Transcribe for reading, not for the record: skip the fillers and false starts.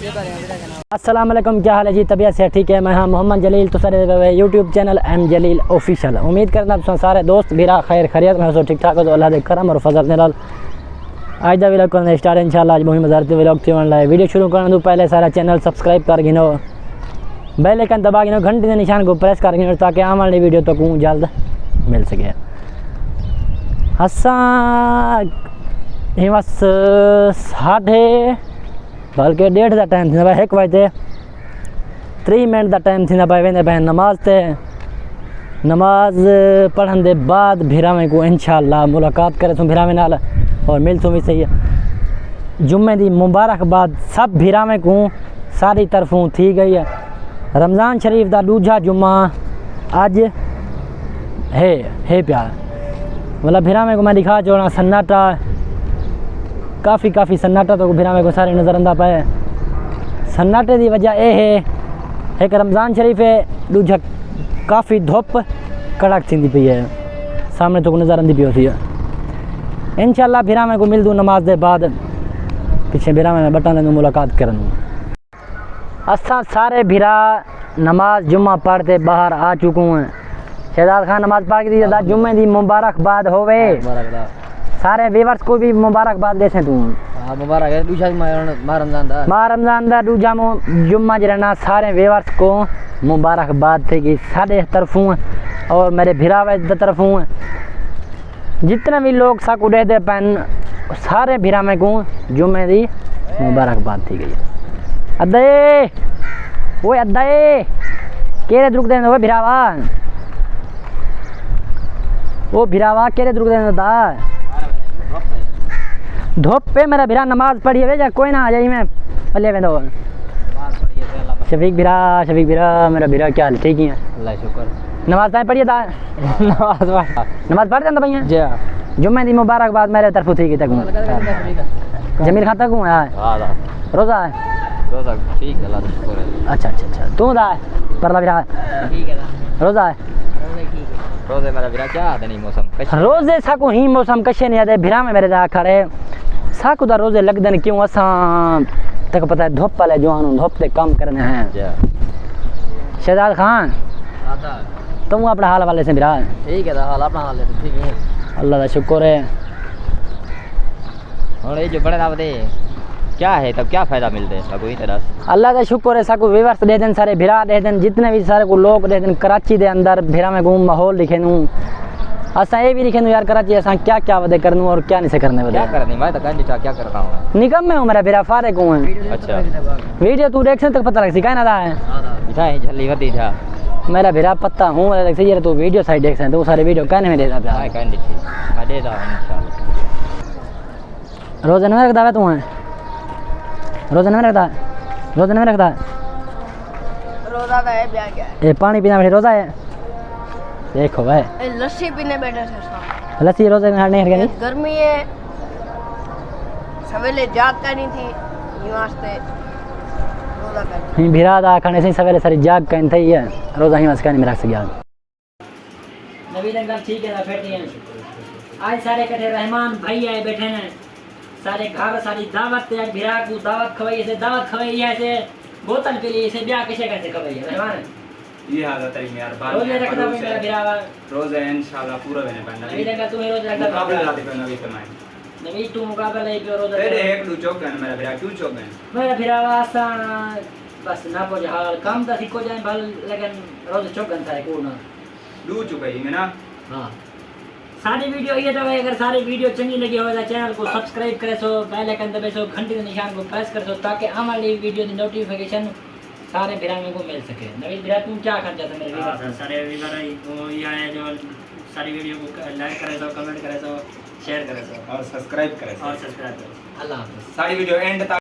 अस्सलाम वालेकुम, क्या हाल है जी? तबीयत से ठीक है? मैं हाँ मोहम्मद जलील, तो सारे यूट्यूब चैनल एम जलील ऑफिशियल। उम्मीद करना तुम सारे दोस्त भीरा खैर खैरियत में हो, ठीक ठाक हो तो अल्लाह दे करम और फजल ने नाल आज दा व्लॉग करने स्टार्ट इंशाल्लाह। आज बहुत मज़ारती व्लॉग थी वन वीडियो शुरू करने तो पहले सारा चैनल सब्सक्राइब कर गिनो, बेल आइकन दबा गिनो, घंटे के निशान को प्रेस कर गिनो ताकि आने वाली वीडियो तो को जल्द मिल सके। असा बस 8:30 बल्कि 1:30 का टाइम थी भाई, 1 बजे 3 मिनट का टाइम थी भाई। वेंदे बहन नमाज ते नमाज पढ़न दे बाद भिरावे को इंशाल्लाह मुलाकात करे तुम भिरावे नाल और मिल तुम भी सही जुम्मे दी मुबारकबाद सब भिरावे को सारी तरफों थी गई है। रमज़ान शरीफ का दूजा जुम्मा अज है प्यार मतलब भिरावे को मैं दिखा छोड़ा सन्नाटा काफ़ी सन्नाटा तो भिरावे को सारे नज़र आंदा पाए। सन्नाटे की वजह यह है एक रमज़ान शरीफ है, दूजा काफ़ी धुप कड़क थी पई है, सामने तो नज़र आंदी पई होती है। इंशाल्लाह भिरावे को मिल दूँ नमाज के बाद, पीछे भिरावे में बटन दें मुलाकात करन। असा सारे भिरा नमाज जुम्मा पढ़ते बाहर आ चुके हैं। शहजाद खान नमाज पढ़ के दी जुम्मे की मुबारकबाद होवे, सारे व्यूअर्स को भी मुबारकबाद देसे तू। हां मुबारक है, दूसरा माह रमजान दा दूजा जुम्मा जरना सारे व्यूअर्स को मुबारकबाद थे कि सारे तरफों और मेरे भिरावे दी तरफों जितने भी लोग साकू दे दे पैन सारे भिरावे को जुम्मे दी मुबारकबाद थी गई। अद्दे ओए अद्दे केरे रुक दे वो भिरावा, वो भिरावा केरे रुक दे दा धूप पे मेरा भिरा नमाज पढ़ी है जा कोई ना आ जाई मैं पल्ले में दो। शफीक भिरा मेरा भिरा क्या हाल? ठीक ही है अल्लाह शुक्र। नमाज ताई पढ़िए ता नमाज पढ़ जांदा भैया जी। जुम्मे दी मुबारकबाद मेरे तरफ थी कि तक जमील खाता को है रोजा ठीक है अल्लाह का शुक्र है। अच्छा तू दा परला भिरा ठीक है रोजा है रोजे मेरा भिरा क्या आते नहीं मौसम रोजे साको ही मौसम कशे नहीं आते भिरा में मेरे दा खड़े साकू दा रोजे लगदन क्यों असा तक पता है धूप वाले जवान धूप से काम करने हैं। शहजाद खान तुम अपना हाल वाले से भिरा ठीक है हाल अपना हाल है ठीक है अल्लाह का शुक्र है। और ये जो बड़े दाव दे क्या है तब क्या फायदा मिलते हैं कोई तरह अल्लाह का शुक्र है। साकू व्यूअर्स दे दें सारे भिरा दे दें जितने भी सारे को लोग दे दें कराची दे अंदर भिरा में घूम माहौल दिखे नूँ असा ये भी लिखे नूँ यार कराची असा क्या वदे करनू और क्या नहीं से करने वदे क्या करनी मैं तो क्या करता हूँ निकम में हूँ मेरा भिरा फारिग हूँ। अच्छा वीडियो तू देख तक पता लग सी कहना था है झल्ली वती था मेरा भिरा पत्ता हूँ लग सही है तू वीडियो साइड देख सकते सारे वीडियो कहने में देता प्यार मैं देता हूँ रोज़ाना में रखता है तू है रोज़ाना में रखता है रोज़ा है ब्याह क्या ये पानी पीना बैठे रोज़ा है देखो भाई लस्सी पीने बैठे थे लस्सी रोज़े में नहीं हट गर्मी है सवेरे जाग करनी थी वास्ते रोज़ा कर भिरा दा खाने से सवेरे सारी जाग कर थी है रोज़ा ही मस्का नहीं में रख सकिया। नबी अंकल ठीक है ना बैठे हैं आज सारे इकट्ठे रहमान भाई आए बैठे हैं सारे घर सारी दावत है भिरा को दावत खवाई से दावत खवाई है से बोतल के लिए से ब्याह कैसे खवाई है रहमान ये हालत है यार रोज़े रखता है मेरा भिरा रोज़े इंशाल्लाह पूरा होने पाएगा। नबी अंकल तुम्हें रोज़े रखता मुकाबला लाते पे नबी फरमाए नबी तू मुकाबला ही पे रोज़ा तेरे एक दो चौक है मेरा भिरा क्यों चौक है मेरा भिरा आसा बस ना को हाल काम दा सिको जाए भल लेकिन रोज़ चौकन था को ना दू चुका ही मैं ना। हां सारी वीडियो ये तो भाई अगर सारी वीडियो चंगी लगी हो तो चैनल को सब्सक्राइब करे सो बेल आइकन दबे सो घंटी के निशान को प्रेस कर सो ताकि आने वाली वीडियो की नोटिफिकेशन सारे भिरावे को मिल सके। नवीन भिरा तुम क्या कर जाता मेरे वीडियो सारे वीडियो वो ये है जो सारी वीडियो को लाइक करे सो कमेंट करे सो शेयर करे सो और सब्सक्राइब करे अल्लाह हाफिज़। सारी वीडियो एंड